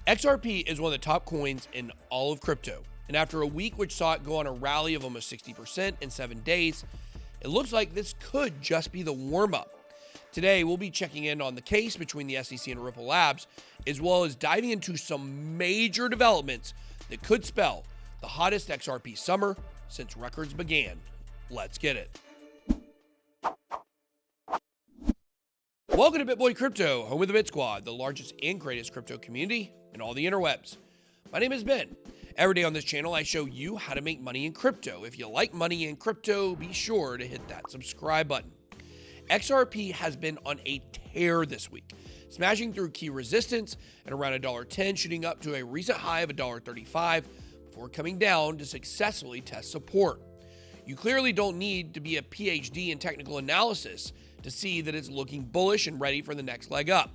XRP is one of the top coins in all of crypto, and after a week which saw it go on a rally of almost 60% in 7 days, it looks like this could just be the warm-up. Today, we'll be checking in on the case between the SEC and Ripple Labs, as well as diving into some major developments that could spell the hottest XRP summer since records began. Let's get it. Welcome to BitBoy Crypto, home of the Bit Squad, the largest and greatest crypto community in all the interwebs. My name is Ben. Every day on this channel, I show you how to make money in crypto. If you like money in crypto, be sure to hit that subscribe button. XRP has been on a tear this week, smashing through key resistance at around $1.10, shooting up to a recent high of $1.35 before coming down to successfully test support. You clearly don't need to be a PhD in technical analysis to see that it's looking bullish and ready for the next leg up.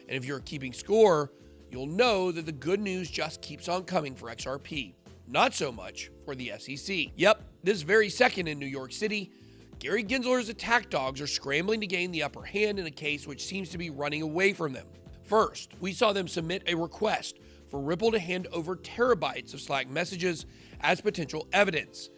And if you're keeping score, you'll know that the good news just keeps on coming for XRP. Not so much for the SEC. Yep, this very second in New York City, Gary Gensler's attack dogs are scrambling to gain the upper hand in a case which seems to be running away from them. First, we saw them submit a request for Ripple to hand over terabytes of Slack messages as potential evidence.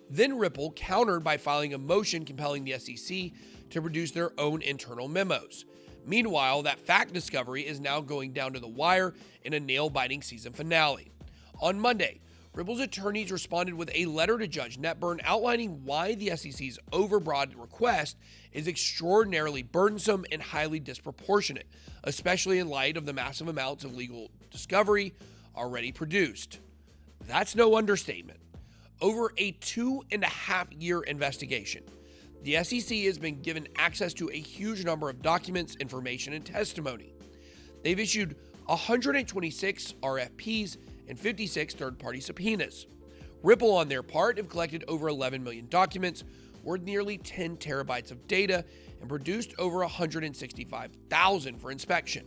Then Ripple countered by filing a motion compelling the SEC to produce their own internal memos. Meanwhile, that fact discovery is now going down to the wire in a nail-biting season finale. On Monday, Ripple's attorneys responded with a letter to Judge Netburn outlining why the SEC's overbroad request is extraordinarily burdensome and highly disproportionate, especially in light of the massive amounts of legal discovery already produced. That's no understatement. Over a 2.5-year investigation, the SEC has been given access to a huge number of documents, information, and testimony. They've issued 126 RFPs and 56 third-party subpoenas. Ripple, on their part, have collected over 11 million documents worth nearly 10 terabytes of data and produced over 165,000 for inspection,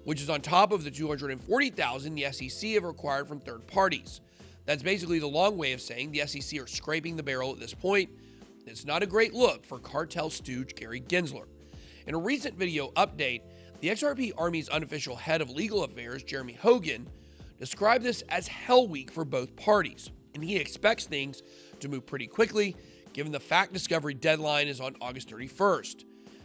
which is on top of the 240,000 the SEC have required from third parties. That's basically the long way of saying the SEC are scraping the barrel at this point. It's not a great look for cartel stooge Gary Gensler. In a recent video update, the XRP Army's unofficial head of legal affairs, Jeremy Hogan, described this as hell week for both parties, and he expects things to move pretty quickly, given the fact discovery deadline is on August 31st.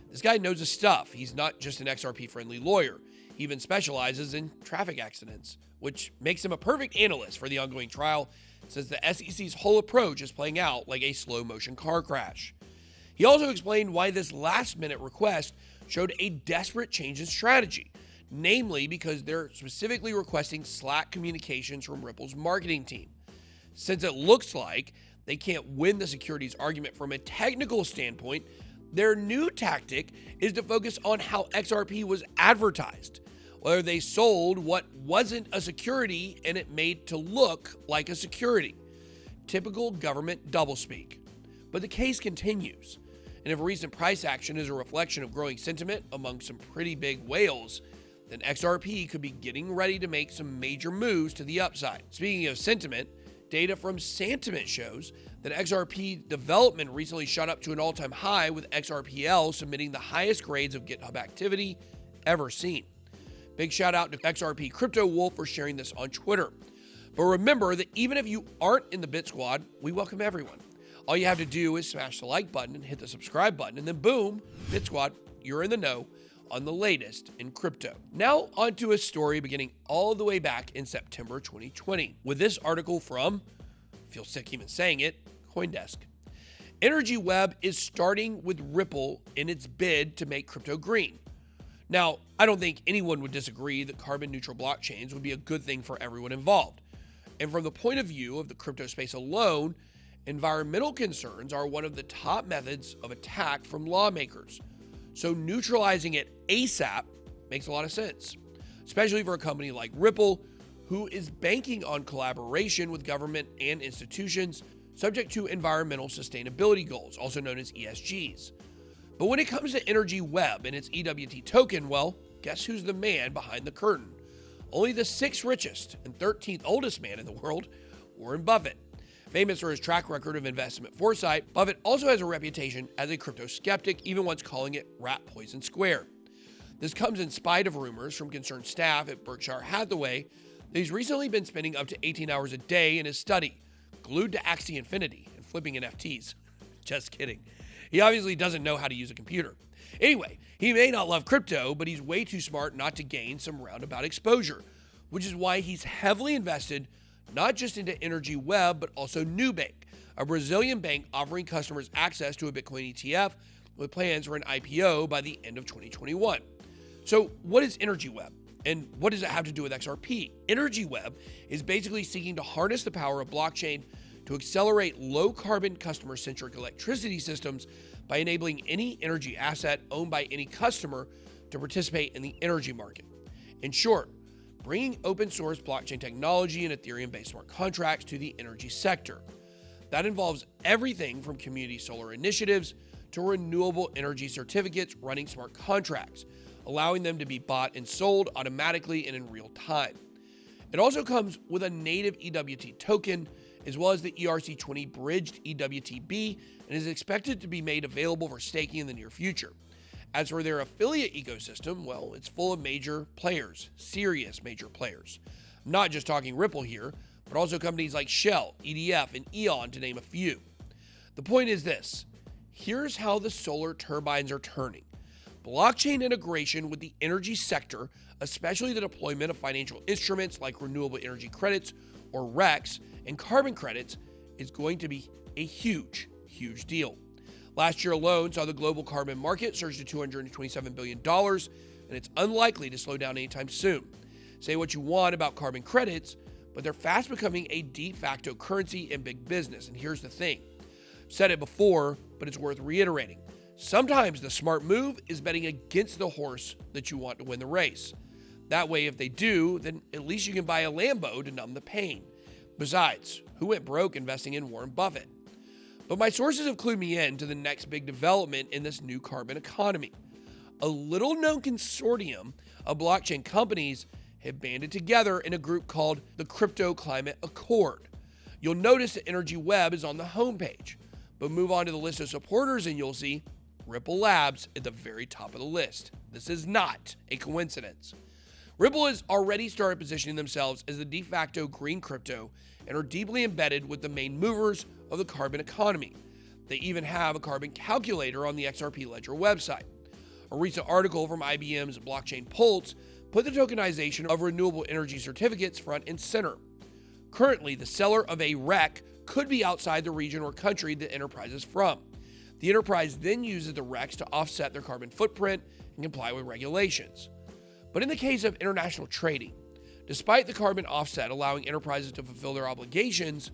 This guy knows his stuff. He's not just an XRP-friendly lawyer. He even specializes in traffic accidents, which makes him a perfect analyst for the ongoing trial, since the SEC's whole approach is playing out like a slow-motion car crash. He also explained why this last-minute request showed a desperate change in strategy, namely because they're specifically requesting Slack communications from Ripple's marketing team. Since it looks like they can't win the securities argument from a technical standpoint, their new tactic is to focus on how XRP was advertised, whether they sold what wasn't a security and it made to look like a security. Typical government doublespeak. But the case continues, and if recent price action is a reflection of growing sentiment among some pretty big whales, then XRP could be getting ready to make some major moves to the upside. Speaking of sentiment, data from Santiment shows that XRP development recently shot up to an all-time high, with XRPL submitting the highest grades of GitHub activity ever seen. Big shout out to XRP Crypto Wolf for sharing this on Twitter. But remember that even if you aren't in the Bit Squad, we welcome everyone. All you have to do is smash the like button and hit the subscribe button, and then boom, Bit Squad, you're in the know on the latest in crypto. Now onto a story beginning all the way back in September 2020, with this article from, I feel sick even saying it, CoinDesk. Energy Web is starting with Ripple in its bid to make crypto green. Now, I don't think anyone would disagree that carbon neutral blockchains would be a good thing for everyone involved. And from the point of view of the crypto space alone, environmental concerns are one of the top methods of attack from lawmakers. So neutralizing it ASAP makes a lot of sense, especially for a company like Ripple, who is banking on collaboration with government and institutions subject to environmental sustainability goals, also known as ESGs. But when it comes to Energy Web and its EWT token, well, guess who's the man behind the curtain? Only the 6th richest and 13th oldest man in the world, Warren Buffett. Famous for his track record of investment foresight, Buffett also has a reputation as a crypto skeptic, even once calling it rat poison square. This comes in spite of rumors from concerned staff at Berkshire Hathaway that he's recently been spending up to 18 hours a day in his study, glued to Axie Infinity and flipping NFTs. Just kidding. He obviously doesn't know how to use a computer. Anyway, he may not love crypto, but he's way too smart not to gain some roundabout exposure, which is why he's heavily invested not just into Energy Web, but also Nubank, a Brazilian bank offering customers access to a Bitcoin ETF with plans for an IPO by the end of 2021. So what is Energy Web? And what does it have to do with XRP? Energy Web is basically seeking to harness the power of blockchain to accelerate low-carbon customer-centric electricity systems by enabling any energy asset owned by any customer to participate in the energy market. In short, bringing open-source blockchain technology and Ethereum-based smart contracts to the energy sector. That involves everything from community solar initiatives to renewable energy certificates running smart contracts, allowing them to be bought and sold automatically and in real time. It also comes with a native EWT token, as well as the ERC20 bridged EWTB, and is expected to be made available for staking in the near future. As for their affiliate ecosystem, well, it's full of major players, serious major players. I'm not just talking Ripple here, but also companies like Shell, EDF, and E.ON, to name a few. The point is this: here's how the solar turbines are turning. Blockchain integration with the energy sector, especially the deployment of financial instruments like renewable energy credits or RECs and carbon credits, is going to be a huge, huge deal. Last year alone saw the global carbon market surge to $227 billion, and it's unlikely to slow down anytime soon. Say what you want about carbon credits, but they're fast becoming a de facto currency in big business. And here's the thing. I've said it before, but it's worth reiterating. Sometimes the smart move is betting against the horse that you want to win the race. That way, if they do, then at least you can buy a Lambo to numb the pain. Besides, who went broke investing in Warren Buffett? But my sources have clued me in to the next big development in this new carbon economy. A little-known consortium of blockchain companies have banded together in a group called the Crypto Climate Accord. You'll notice that Energy Web is on the homepage, but move on to the list of supporters and you'll see Ripple Labs at the very top of the list. This is not a coincidence. Ripple has already started positioning themselves as the de facto green crypto and are deeply embedded with the main movers of the carbon economy. They even have a carbon calculator on the XRP Ledger website. A recent article from IBM's Blockchain Pulse put the tokenization of renewable energy certificates front and center. Currently, the seller of a REC could be outside the region or country the enterprise is from. The enterprise then uses the RECs to offset their carbon footprint and comply with regulations. But in the case of international trading, despite the carbon offset allowing enterprises to fulfill their obligations,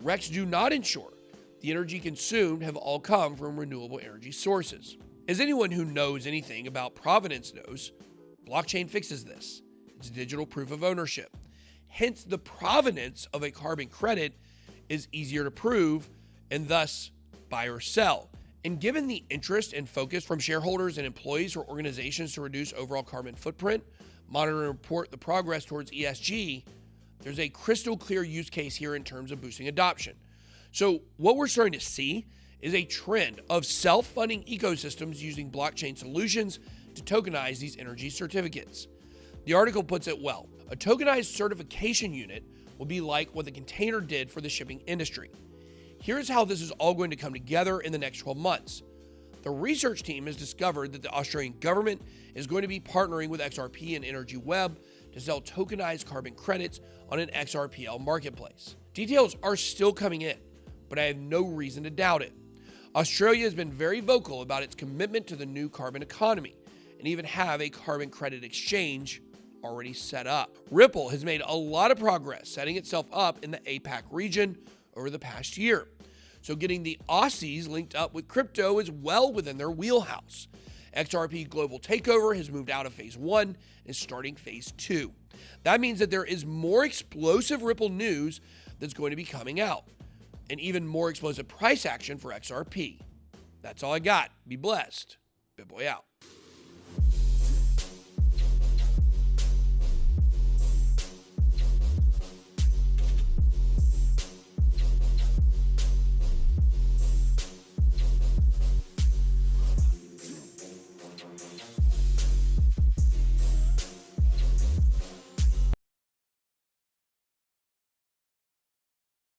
RECs do not ensure the energy consumed have all come from renewable energy sources. As anyone who knows anything about provenance knows, blockchain fixes this. It's digital proof of ownership. Hence, the provenance of a carbon credit is easier to prove and thus buy or sell. And given the interest and focus from shareholders and employees or organizations to reduce overall carbon footprint, monitor and report the progress towards ESG, there's a crystal clear use case here in terms of boosting adoption. So what we're starting to see is a trend of self-funding ecosystems using blockchain solutions to tokenize these energy certificates. The article puts it well. A tokenized certification unit will be like what the container did for the shipping industry. Here's how this is all going to come together in the next 12 months. The research team has discovered that the Australian government is going to be partnering with XRP and Energy Web to sell tokenized carbon credits on an XRPL marketplace. Details are still coming in, but I have no reason to doubt it. Australia has been very vocal about its commitment to the new carbon economy and even have a carbon credit exchange already set up. Ripple has made a lot of progress setting itself up in the APAC region over the past year. So getting the Aussies linked up with crypto is well within their wheelhouse. XRP Global Takeover has moved out of phase 1 and is starting phase 2. That means that there is more explosive Ripple news that's going to be coming out, and even more explosive price action for XRP. That's all I got. Be blessed. BitBoy out.